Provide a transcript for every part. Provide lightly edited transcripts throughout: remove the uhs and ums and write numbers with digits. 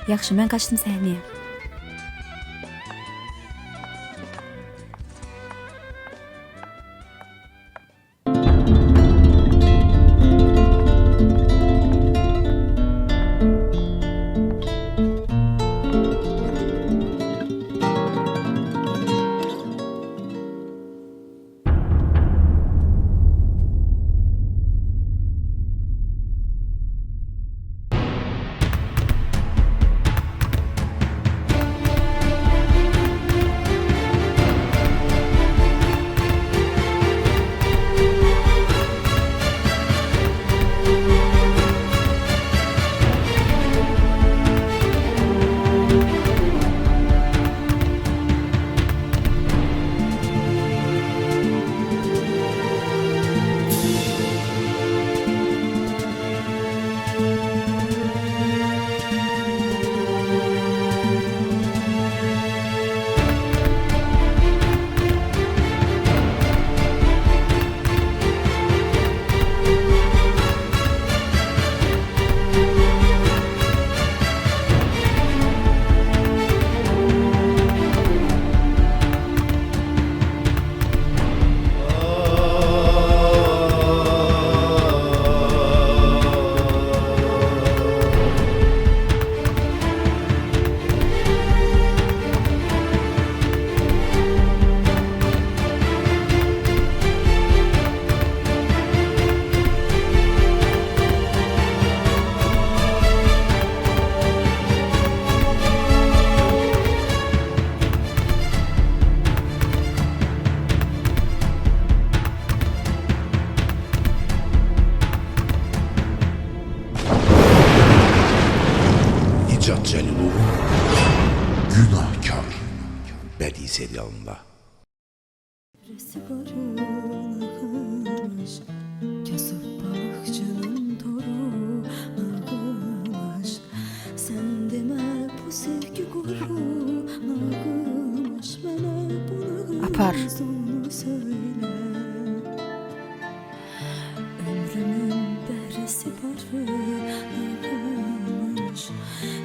Yaxşı, mən qaçdım səhnəyə. Nicat Cəlilov Günahkar bədii serialında. Kasıb balıqçının toru nağılmış. Sən demə bu sevgi quru nağılmış. Mənə bunu Apar. sonunu söylə. Ömrümün bərisi barı nağılmış.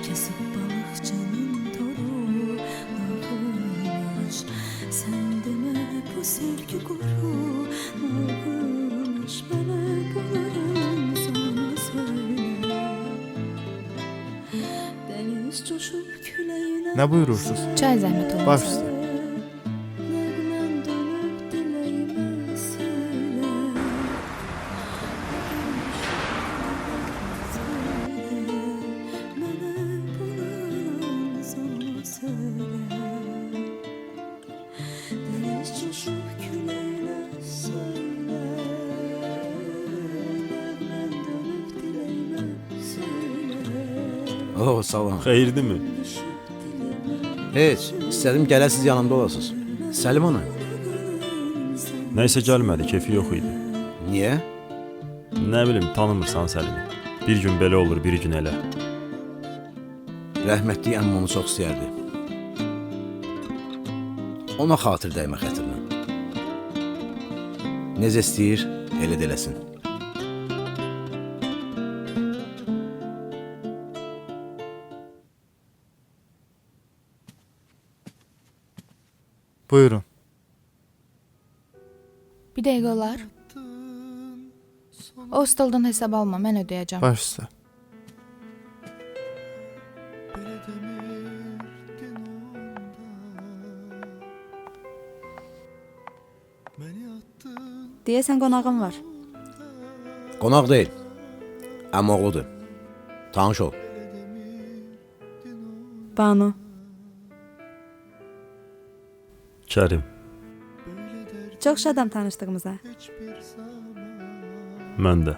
Kasıb balıqçının toru nağılmış. Sən demə bu sevgi quru nağılmış. Mənə bunların sonunu söylə. Dəniz coşub küləyinə Ne buyurursunuz? Çay zəhmət olmaz. Baş üstə. Nəğmən dönüb diləyimə söylə. Mənə bunların sonunu söylə. Dəniz coşub küləyinə söylə. Nəğmən dönüb diləyimə söylə. Oo, salam. Xeyirdi mi? Heç, istədim gələsiz yanımda olasınız. Səlim ana. Neyse gelmedi, kefi yok idi. Niyə? Ne bileyim, tanımırsan Səlim'i. Bir gün belə olur, bir gün elə. Rəhmətli əmmim onu çox istəyərdi. Ona xatir dəymə xətrinə. Necə istəyir, elə də eləsin. Buyurun. Bir dəqiqə olar. O stoldan hesab alma, mən ödəyəcəm. Baş üstə. Deyəsən qonağım var. Qonaq deyil, əmmi oğludur. Tanış ol. Banu. Kerim. Çox şadam tanışdığımıza. Mən də.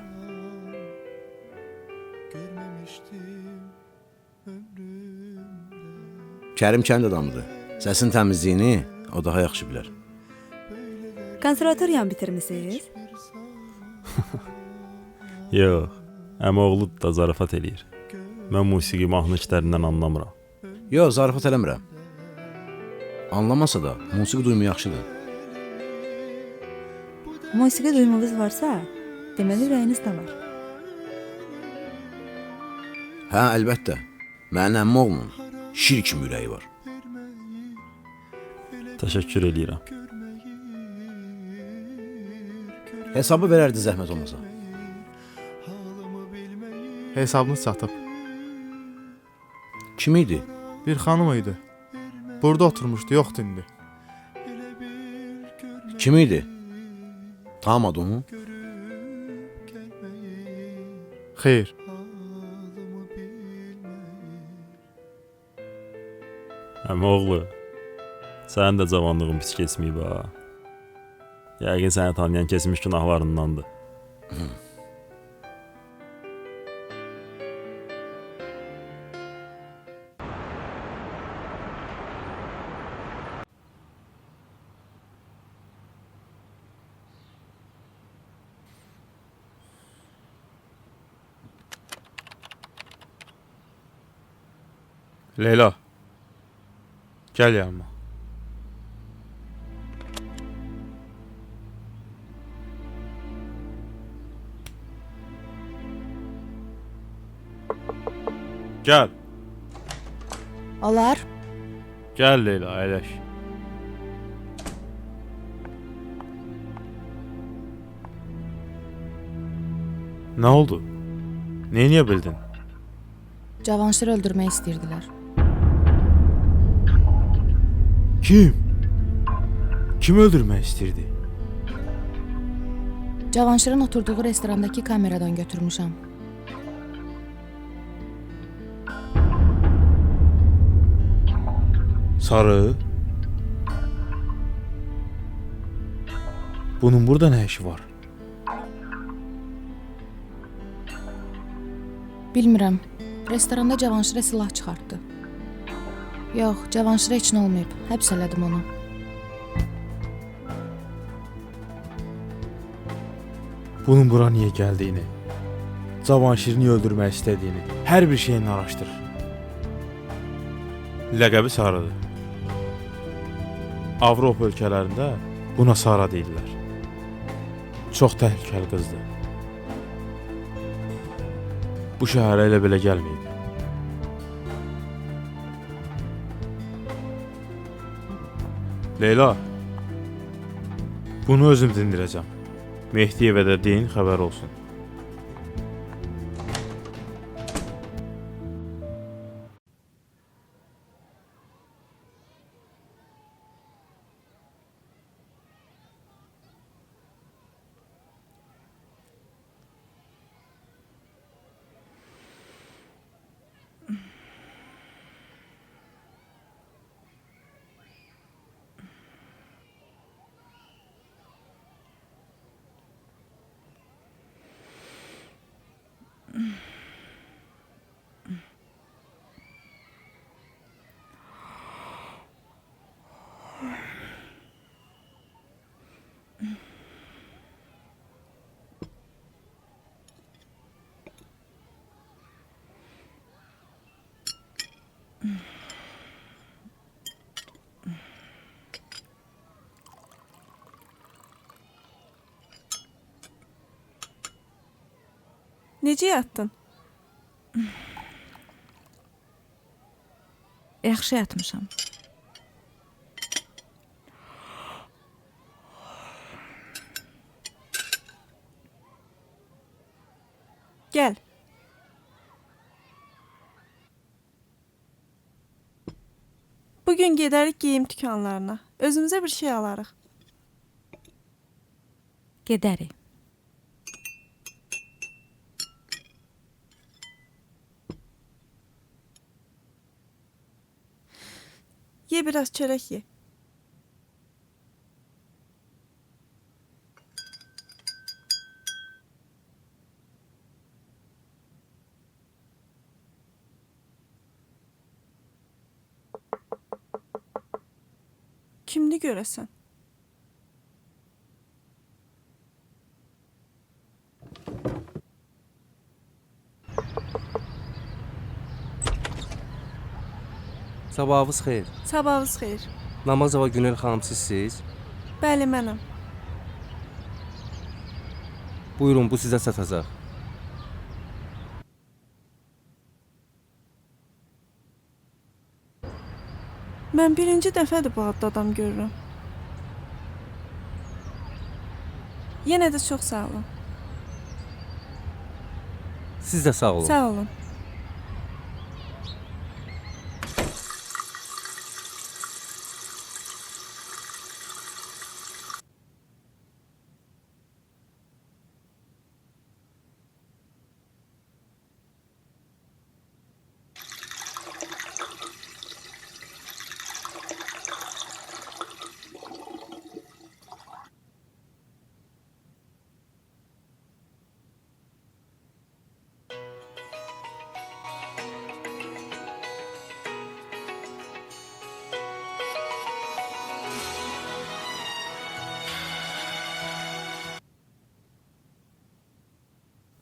Kərim kənd adamıdır. Səsin təmizliyini o daha yaxşı bilər. Konservatoriyanı bitirmisiniz? Yox, əmi oğlu da zarafat eləyir. Mən musiqi mahnı işlərindən anlamıram. Yox, zarafat eləmirəm. Anlamasa da musiqi duymu yaxşıdır. Musiqi duymunuz varsa, deməli ürəyiniz də var. Hə, əlbəttə. Mənim əmmi oğlunun şir kimi ürəyi var. Təşəkkür eləyirəm. Hesabı verərdi zəhmət olmasa. Hesabını satıb. Kim idi? Bir xanım idi. Burada oturmuşdu, yoxdur indi. Kim idi? Tanımadı onu. Xeyr. Əmi oğlu, sənin də cavanlığın pis keçməyib ha. Yəqin səni tanıyan keçmiş günahlarındandır. Leyla. Gəl yanıma. Gəl. Olar. Gəl Leyla, əyləş. Nə oldu? Neyniyə bildin? Cavanşir öldürmək istəyirdilər. Kim? Kim öldürmək istirdi? Cavanşirin oturduğu restorandakı kameradan götürmüşəm. Sarı? Bunun burada nə işi var? Bilmirəm. Restoranda Cavanşirə silah çıxartdı. Yox, Cavanşirə heç nə olmayıb. Həbs elədim onu. Bunun bura niyə gəldiyini, Cavanşirini öldürmək istədiyini, hər bir şeyini araşdır. Ləqəbi Sarıdır. Avropa ölkələrində buna Sara deyirlər. Çox təhlükəli qızdır. Bu şəhərə elə belə gəlməyib. Leyla, bunu özüm dindirəcəm. Mehdiyevə də deyin, xəbər olsun. Necə yatdın? Yaxşı yatmışam. Gəl. Bugün gedərik geyim dükanlarına. Özümüzə bir şey alarıq. Gedərik. Ye biraz çörək ye. Kimdi görəsən? Sabahınız xeyir. Sabahınız xeyir. Namazova Günel xanım sizsiz? Bəli, mənəm. Buyurun, bu sizə çatacaq. Mən birinci dəfədir bu adda adam görürəm. Yenə də çox sağ olun. Siz də sağ olun. Sağ olun.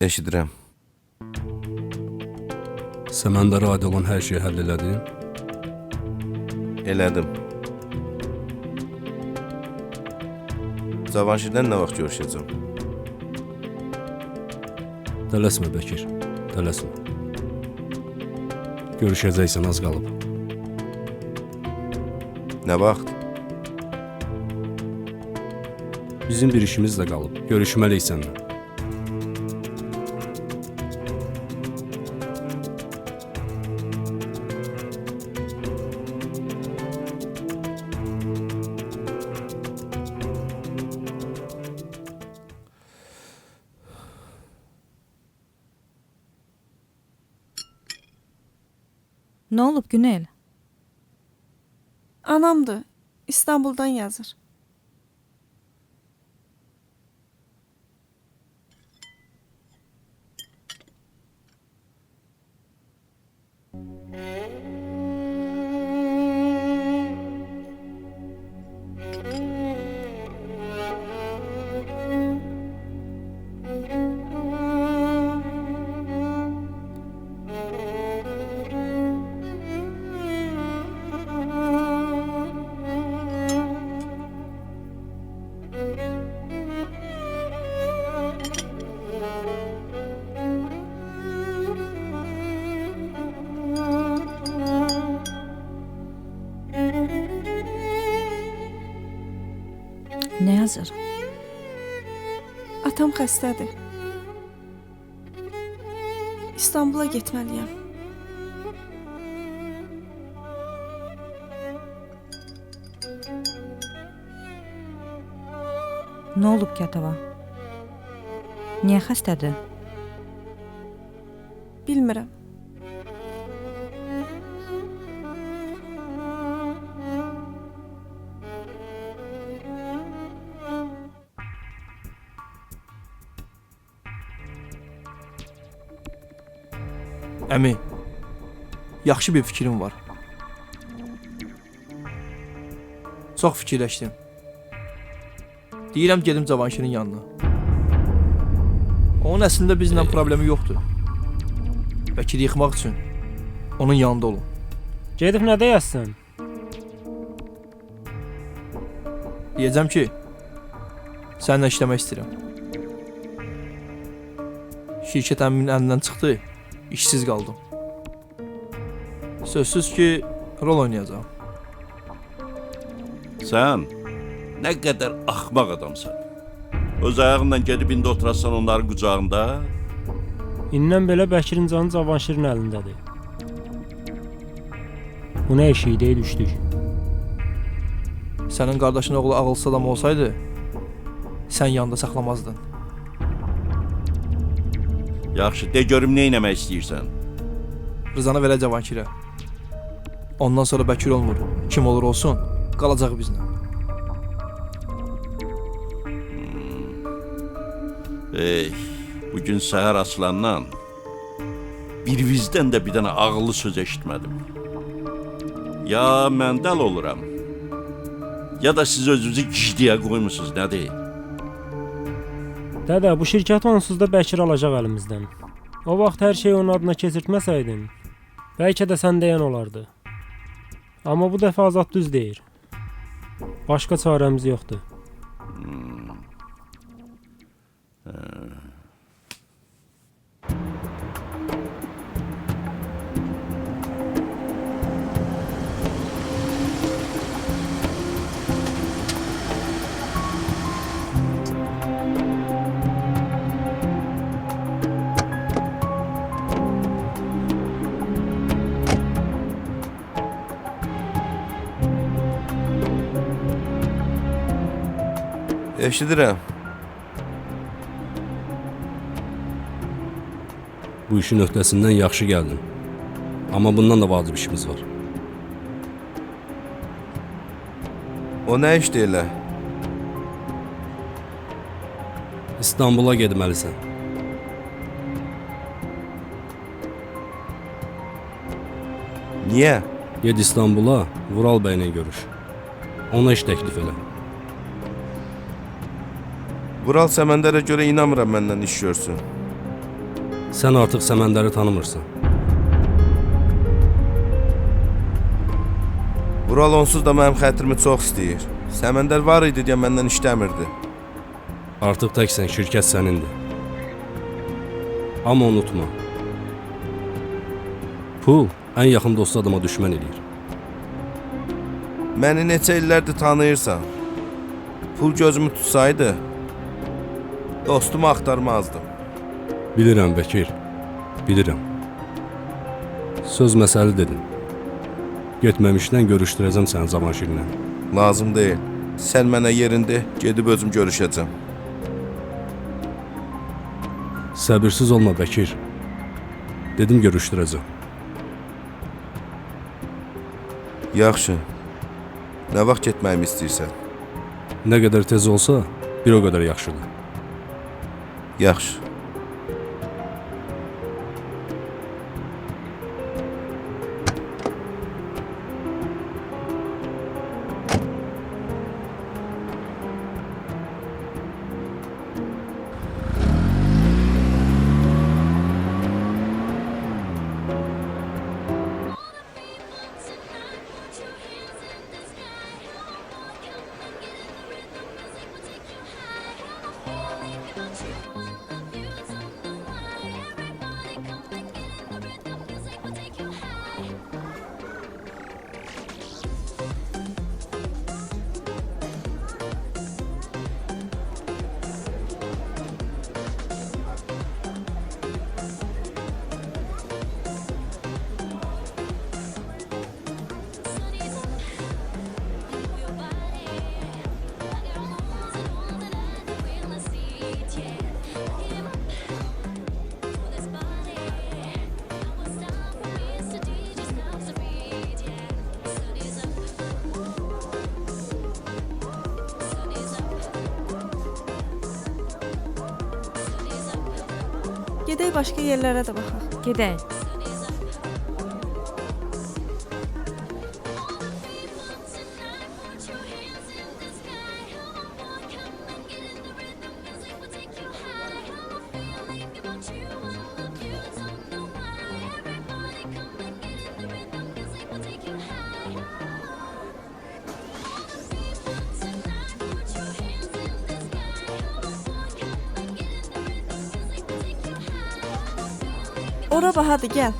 Eşidirəm. Sən məndə aid olan hər şeyi həll elədin? Elədim. Cavanşirdən nə vaxt görüşəcəm? Tələsmə Bəkir, tələsmə. Görüşəcəksən, az qalıb. Nə vaxt? Bizim bir işimiz də qalıb. Görüşməliyik səninlə. Nə olub Günel? Anamdır. İstanbuldan yazır. Nə yazır? Atam xəstədir. İstanbula getməliyəm. Nə olub ki atava? Niyə xəstədir? Bilmirəm. Əmi, yaxşı bir fikrim var. Çox fikirləşdim. Deyirəm gedim Cavanşirin yanına. Onun əslində bizlə problemi yoxdur. Bəkiri yıxmaq üçün onun yanında olun. Gedib nə deyəsən? Deyəcəm ki, səninlə işləmək istəyirəm. Şirkət əmimin əlindən çıxdı, işsiz qaldım. Sözsüz ki, rol oynayacağam. Sən nə qədər axmaq adamsan. Öz ayağınla gedib indi oturasan onların qucağında. İndən belə Bəkirin canı Cavanşirin əlindədir. Bu nə eşiyə düşdük? Sənin qardaşın oğlu ağılsız adam olsaydı, sən yanında saxlamazdın. Yaxşı, de görüm nə etmək istəyirsən? Rızanı verə Cavanşirə. Ondan sonra Bəkir olmur. Kim olur olsun, qalacaq bizlə. Bugün səhər açılandan birinizdən də bir dənə ağıllı söz eşitmədim. Ya mən dəl oluram, ya da siz özünüzü gicdiyə qoymusunuz, nədir? Dədə, bu şirkəti onsuz da Bəkir alacaq əlimizdən. O vaxt hər şeyi onun adına keçirtməsəydin, bəlkə də sən deyən olardı. Amma bu dəfə Azad düz deyir. Başqa çarəmiz yoxdur. Eşidirəm. Bu işin öhdəsindən yaxşı gəldin. Amma bundan da vacib işimiz var. O nə işdir elə? İstanbula getməlisən. Niyə? Ged İstanbula, Vural bəylə görüş. Ona iş təklif elə. Vural Səməndərə görə inanmıram məndən iş görsün. Sən artıq Səməndəri tanımırsan. Vural onsuz da mənim xətrimi çox istəyir. Səməndər var idi deyə məndən işləmirdi. Artıq təksən, şirkət sənindir. Amma unutma. Pul ən yaxın dostu adama düşmən eləyir. Məni neçə illərdir tanıyırsan. Pul gözümü tutsaydı, dostumu axtarmazdım. Bilirəm Bəkir, bilirəm. Söz məsəli dedin. Getməmişdən görüşdürəcəm səni Cavanşirlə. Lazım deyil. Sən mənə yerində gedib özüm görüşəcəm. Səbirsiz olma Bəkir. Dedim görüşdürəcəm. Yaxşı. Nə vaxt getməyimi istəyirsən? Nə qədər tez olsa, bir o qədər yaxşıdır. Yaxşı. Gedək başqa yerlərə də baxaq. Gedək. Ora bax, hadi gəl.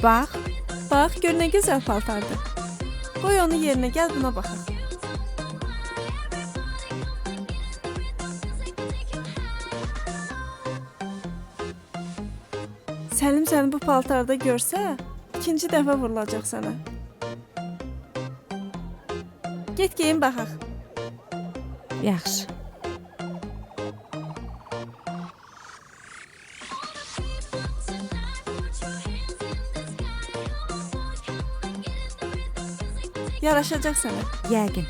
Bax, bax, gör nə gözəl paltardır. Qoy onu yerinə, gəl buna baxaq. Səlim səni bu paltarda görsə, ikinci dəfə vurulacaq sənə. Get geyin baxaq. Yaxşı. Yaraşacaq sənə. Yəqin.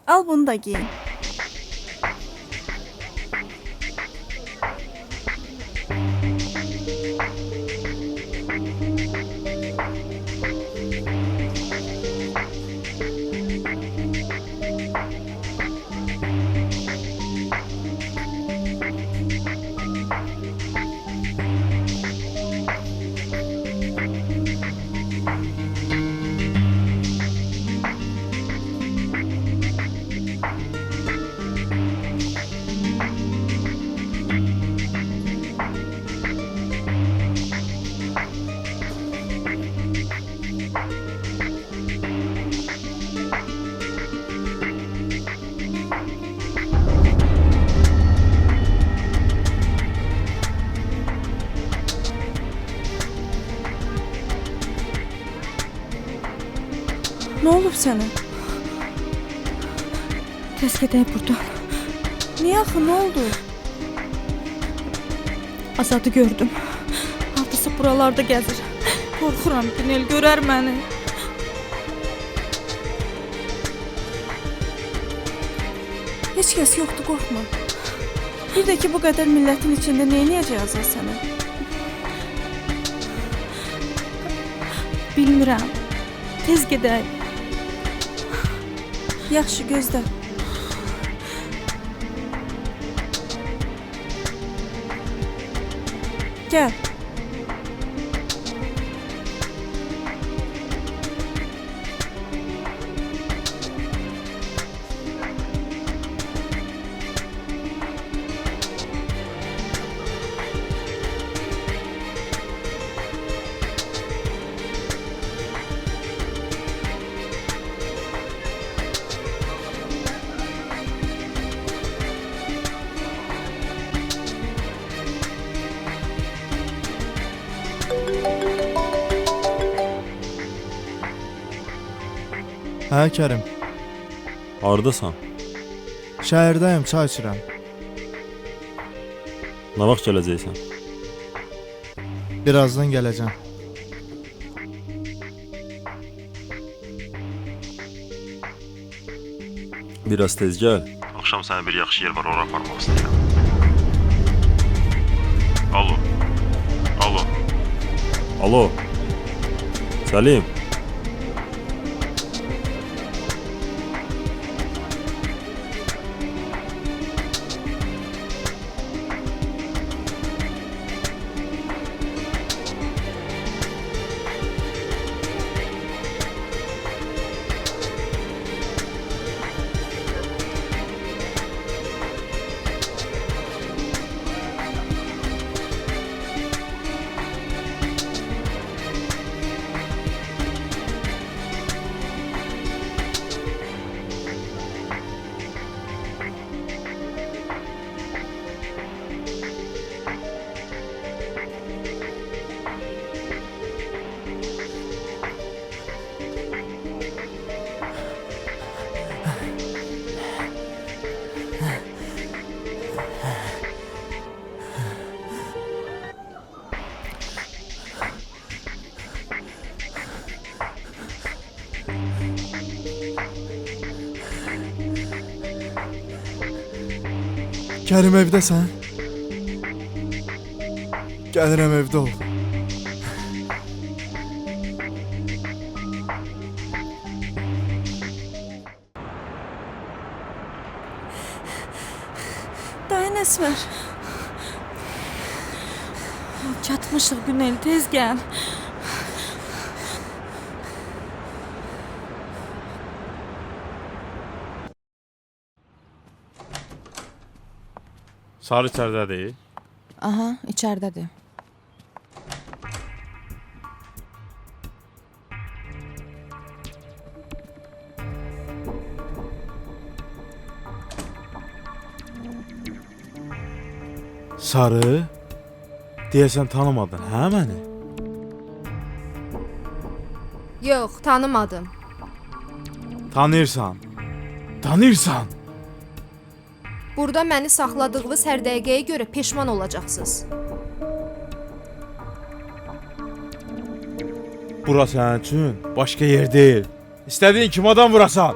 Al bunu da giyin. Ne olub sənə? Tez gedək buradan. Niyə axı, nə oldu? Azadı gördüm. Hardasa buralarda gəzir. Qorxuram, Günel görər məni. Heç kəs yoxdur, qorxma. Bir də ki, bu qədər millətin içində nə edəcək Azad sənə? Bilmirəm. Tez gedək. Yaxşı, gözlə. Gəl. Hə, Kərim. Hardasan? Şəhərdəyim, çay içirəm. Nə vaxt gələcəksən? Birazdan gələcəm. Biraz tez gəl. Axşam sənə bir yaxşı yer var, ora aparmaq istəyirəm. Alo. Alo. Alo. Səlim. Kərim, evdəsən? Gəlirəm, evdə ol. Dayan Əsmər. Çatmışıq Günel, tez gəl. Sarı içərdədir. Aha, içərdədir. Sarı? Deyəsən tanımadın, hə məni? Yox, tanımadım. Tanıyırsan. Tanıyırsan. Burada məni saxladığınız hər dəqiqəyə görə peşman olacaqsınız. Bura sənin üçün başqa yer deyil. İstədiyin kim adam vurasan.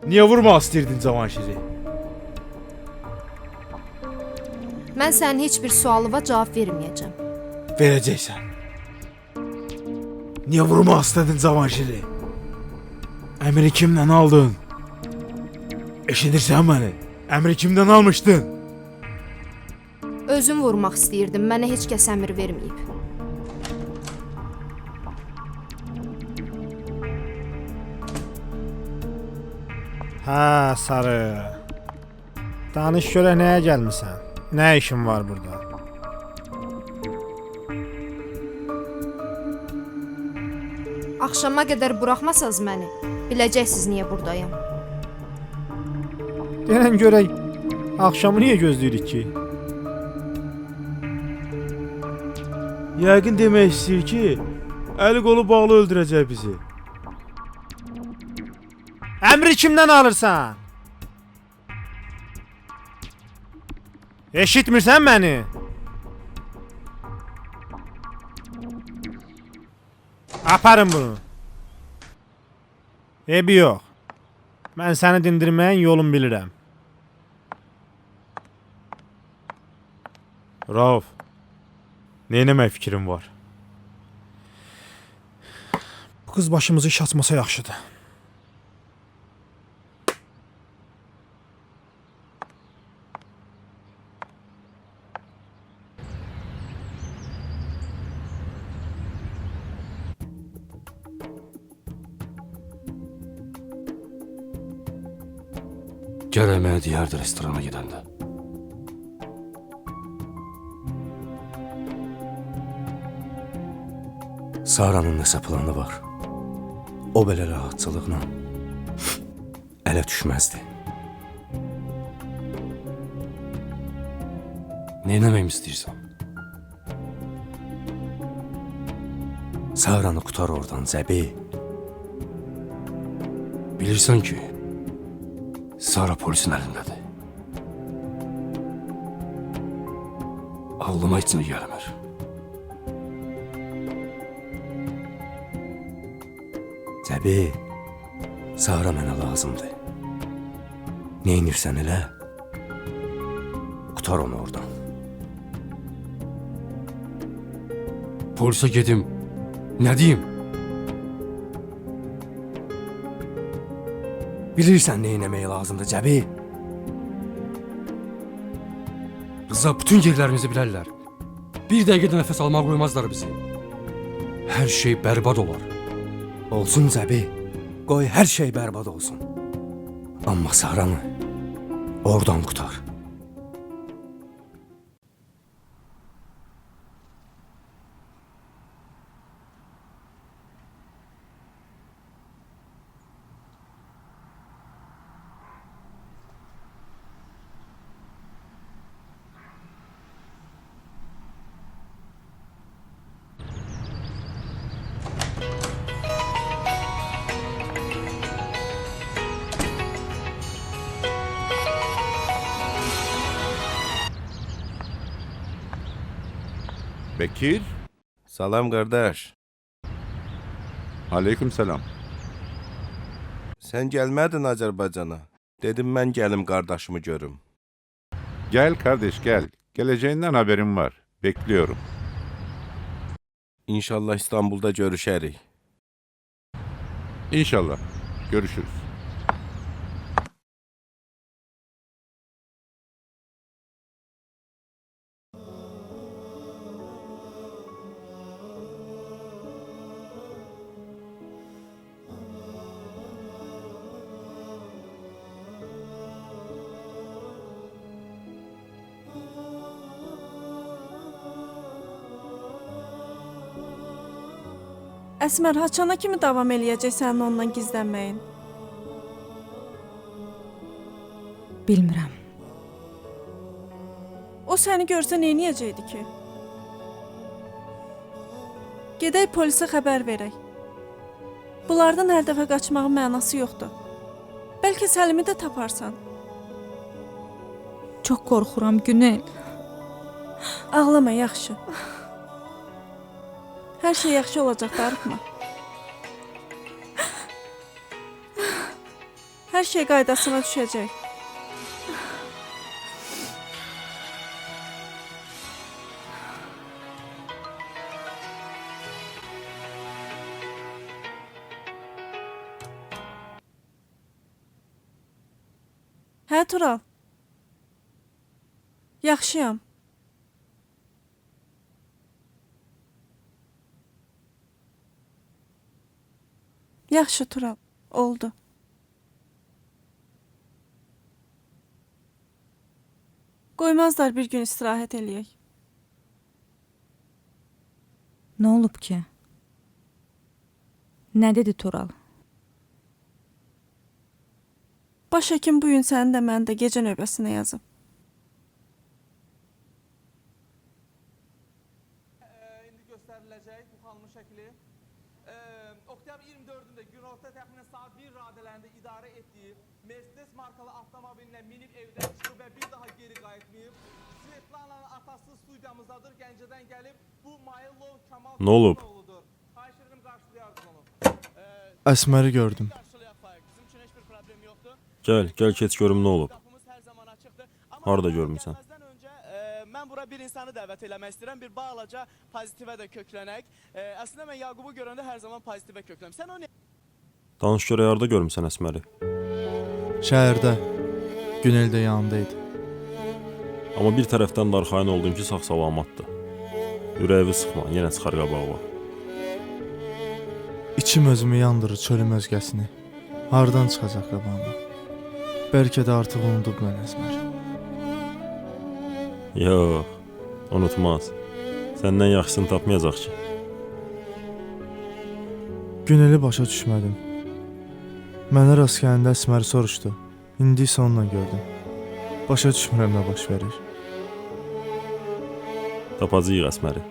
Niyə vurmaq istəyirdin Cavanşiri? Mən sənin heç bir sualıma cavab verməyəcəm. Verəcəksən. Niyə vurmaq istədin Cavanşiri? Əmri kimdən aldın? Eşidirsən məni? Əmri kimdən almışdın? Özüm vurmaq istəyirdim, mənə heç kəs əmr verməyib. Hə, sarı. Danış görək nəyə gəlmisən? Nə işin var burada? Axşama qədər buraxmasaz məni, biləcəksiniz niyə buradayam. Denən görək, axşamı niyə gözləyirik ki? Yəqin demək istəyir ki, əli qolu bağlı öldürəcək bizi. Əmri kimdən alırsan? Eşitmirsən məni? Aparın bunu. Ebi yox. Mən səni dindirməyin yolunu bilirəm. Rauf, neynəmək fikrin var? Bu qız başımızı iş açmasa yaxşıdır. Gərək mənə deyərdi restorana gedəndə. Saranın nəsə planı var. O belə rahatçılıqla ələ düşməzdi. Neynəməyim istəyirsən? Saranı qutar oradan Zəbi. Bilirsən ki, Sara polisin əlindədir. Ağlıma heç nə gəlmir. Zəbi, Sara mənə lazımdır. Neynirsən elə? Qutar onu oradan. Polisə gedim. Nə deyim? Bilirsən neynəmək lazımdır Cəbi? Rıza, bütün yerlərimizi bilərlər. Bir dəqiqədə nəfəs almağa qoymazlar bizi. Hər şey bərbad olar. Olsun Cəbi, qoy hər şey bərbad olsun. Amma Saranı oradan qutar. Bekir, Salam qardaş. aleyküm selam. Sən gəlmədin Azərbaycana. Dedim mən gəlim qardaşımı görüm. Gel kardeş gel. Geleceğinden haberim var. Bekliyorum. İnşallah İstanbulda görüşərik. İnşallah. Görüşürüz. Əsmər, haçana kimi davam eləyəcək sənin ondan gizlənməyin? Bilmirəm. O səni görsə neyniyəcəkdi ki? Gedək polisə xəbər verək. Bunlardan hər dəfə qaçmağın mənası yoxdur. Bəlkə Səlimi də taparsan. Çox qorxuram Günel. Ağlama, yaxşı. Hər şey yaxşı olacaq, darıxma. Hər şey qaydasına düşəcək. Hə Tural. Yaxşıyam. Yaxşı Tural, oldu. Qoymazlar bir gün istirahət eləyək. Nə olub ki? Nə dedi Tural? Baş həkim bu gün sənin də mənim də gecə növbəsinə yazıb. İndi göstəriləcək bu xanımın şəkli. Oktyabr 24-də günorta təxminən saat 1 radələrində idarə etdiyi Mercedes markalı avtomobilinə minib evdən çıxıb və bir daha geri qayıtmayıb. Svetlana'nın atası studiyamızdadır, Gəncədən gəlib. Bu Mayılov Kamal Nə olub? oğludur. Xahiş edirəm qarşılayarız onu. Əsməri gördüm. Gəl keç görüm nə olub. Harda görmüsən? Mən bura bir insanı dəvət eləmək istəyirəm, bir balaca pozitivə də köklənək. Əslində mən Yaqubu görəndə hər zaman pozitivə kökləm. Sən o Danış görək harda görmüsən Əsməri? Şəhərdə. Günel də yanındaydı. Amma bir tərəfdən də arxayın oldun ki, sağ-salamatdır. Ürəyini sıxma, yenə çıxar qabağa. İçim özümü yandırır, çölüm özgəsini. Hardan çıxacaq qabağıma? Bəlkə də artıq unudub mən Əsmər. Yox, unutmaz. Səndən yaxşısını tapmayacaq ki. Güneli başa düşmədim. Mənə rast gələndə Əsməri soruşdu. İndi isə onunla gördüm. Başa düşmürəm nə baş verir. Tapacağıq Əsməri.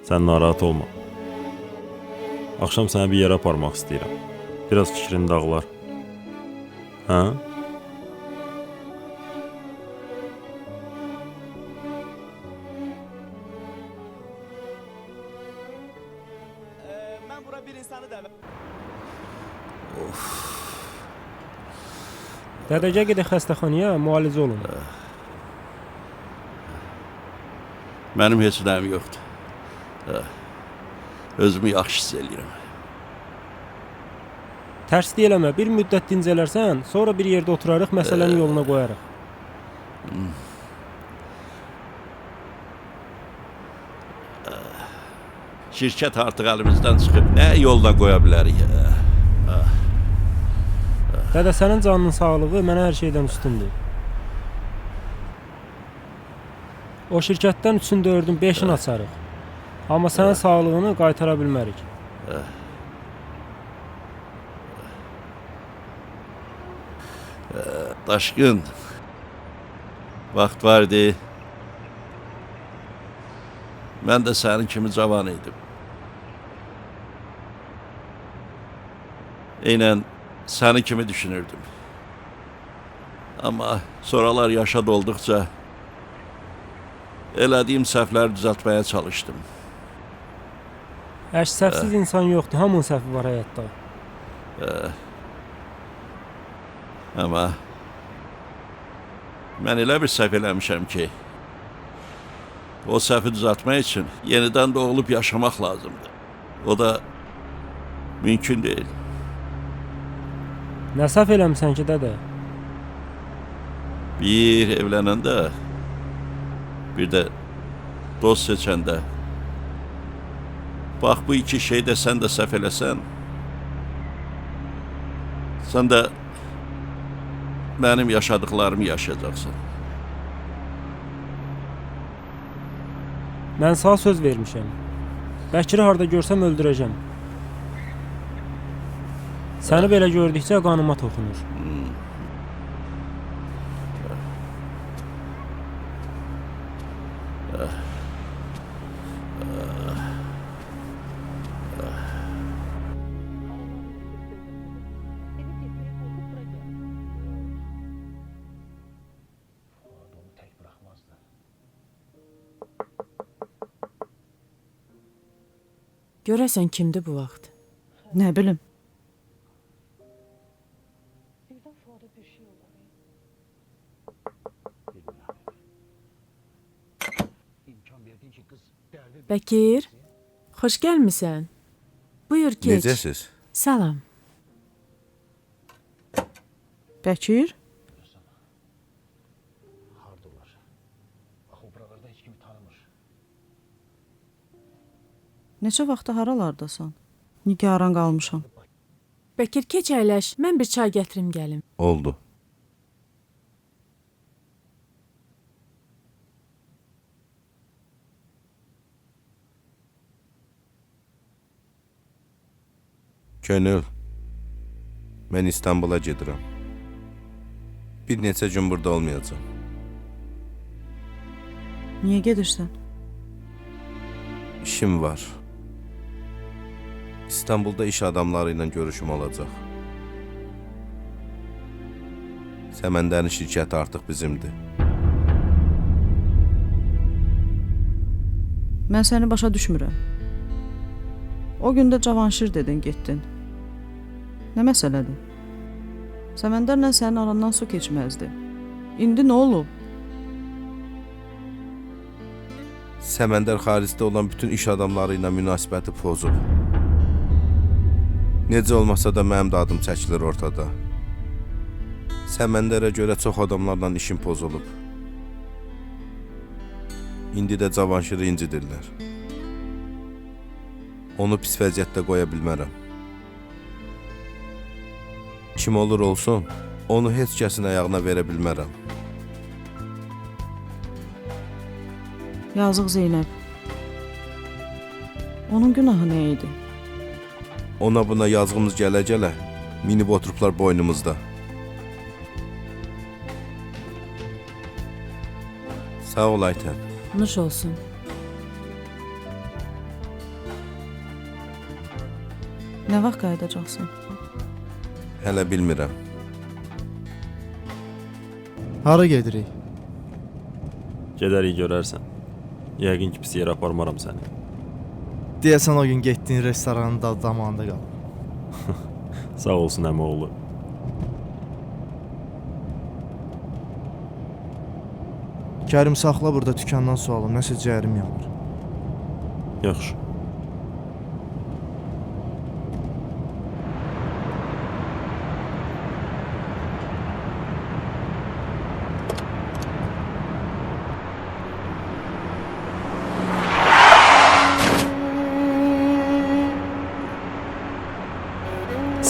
Sən narahat olma. Axşam səni bir yerə aparmaq istəyirəm. Biraz fikrin dağılar. Hə? mən bura bir insanı dəvət Dədəcə gedək xəstəxanaya, müalicə olun. Mənim heç nəyim yoxdur. Özümü yaxşı hiss eləyirəm. Tərslik eləmə, bir müddət dincələrsən, sonra bir yerdə oturarıq, məsələni yoluna qoyarıq. Şirkət artıq əlimizdən çıxıb, nə yolda qoya bilərik? Dədə, sənin canının sağlığı mənə hər şeydən üstündür. O şirkətdən 3-ün 4-ün 5-ini açarıq. Amma sənin sağlığını qaytara bilmərik. Daşqın, vaxt var idi. Mən də sənin kimi cavan idim. Eynən səni kimi düşünürdüm. Amma sonralar yaşa dolduqca elədiyim səhvləri düzəltməyə çalışdım. Səhvsiz insan yoxdur, hamının səhvi var həyatda. Amma mən elə bir səhv eləmişəm ki, o səhvi düzəltmək üçün yenidən doğulub yaşamaq lazımdır. O da mümkün deyil. Nə səhv eləmisən ki, dədə? Bir evlənəndə, bir də dost seçəndə, bax bu iki şeydə sən də səhv eləsən, sən də mənim yaşadıqlarımı yaşayacaqsan. Mən sağ söz vermişəm. Bəkiri harda görsəm öldürəcəm. Səni belə gördükcə qanıma toxunur. Görəsən kimdir bu vaxt? Nə bilim. Bəkir, xoş gəlmisən. Buyur keç. Necəsiz? Salam. Bəkir? Neçə vaxtı haralardasan? Nigaran qalmışam. Bəkir, keç əyləş. Mən bir çay gətirim gəlim. Oldu. Könül, mən İstanbula gedirəm. Bir neçə gün burada olmayacağım. Niyə gedirsən? İşim var. İstanbulda iş adamları ilə görüşüm olacaq. Səməndərin şirkəti artıq bizimdir. Mən səni başa düşmürəm. O gün də Cavanşir dedin, getdin. Nə məsələdir? Səməndərlə sənin arandan su keçməzdi. İndi nə olub? Səməndər xaricdə olan bütün iş adamları ilə münasibəti pozub. Necə olmasa da mənim də adım çəkilir ortada. Səməndərə görə çox adamlarla işim pozulub. İndi də Cavanşiri incidirlər. Onu pis vəziyyətdə qoya bilmərəm. Kim olur olsun, onu heç kəsin ayağına verə bilmərəm. Yazıq Zeynəb. Onun günahı nə idi? Ona buna yazığımız gələ-gələ minib oturublar boynumuzda. Sağ ol Aytən. Nuş olsun. Nə vaxt qayıdacaqsın? Hələ bilmirəm. Hara gedirik? Gedərik görərsən. Yəqin ki pis yerə aparmaram səni. Deyəsən o gün getdiyin restoranın dadı damağında qalıb. Sağ olsun əmioğlu. Kərim saxla burada dükandan su alım, nəsə cəyərim yanır. Yaxşı.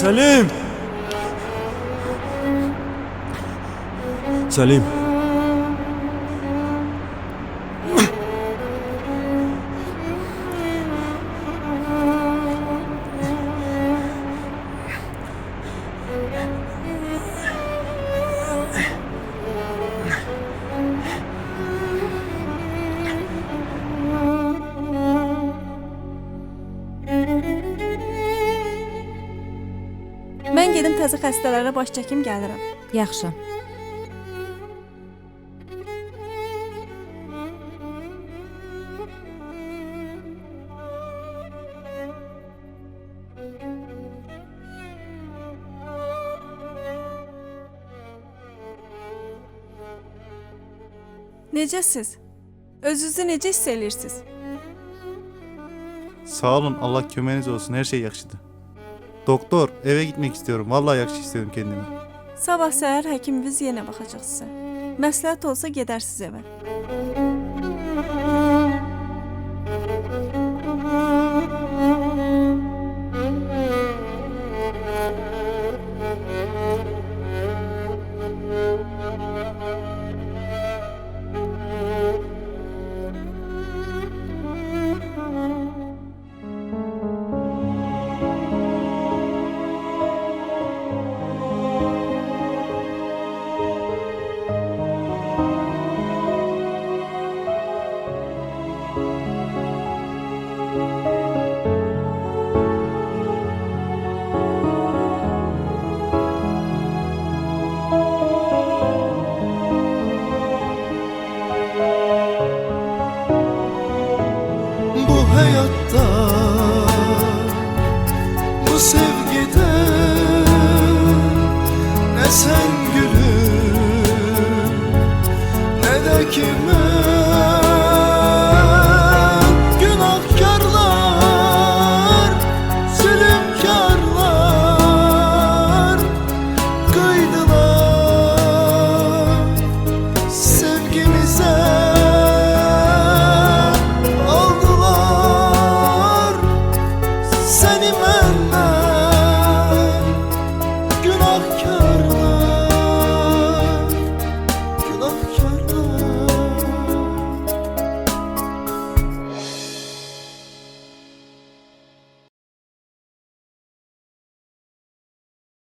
Səlim! Səlim. Mən gedim təzə xəstələrə baş çəkim gəlirəm. Yaxşı. Necəsiz? Özünüzü necə hiss edirsiniz? Sağ olun, Allah köməyiniz olsun, her şey yaxşıdır. Doktor, eve gitmek istiyorum. Vallahi yaxşı istiyorum kendimi. Sabah səhər həkimimiz yenə baxacaq sizə. Məsləhət olsa gedərsiz evə. hayatta, bu sevgide ne sen gülüm ne de kime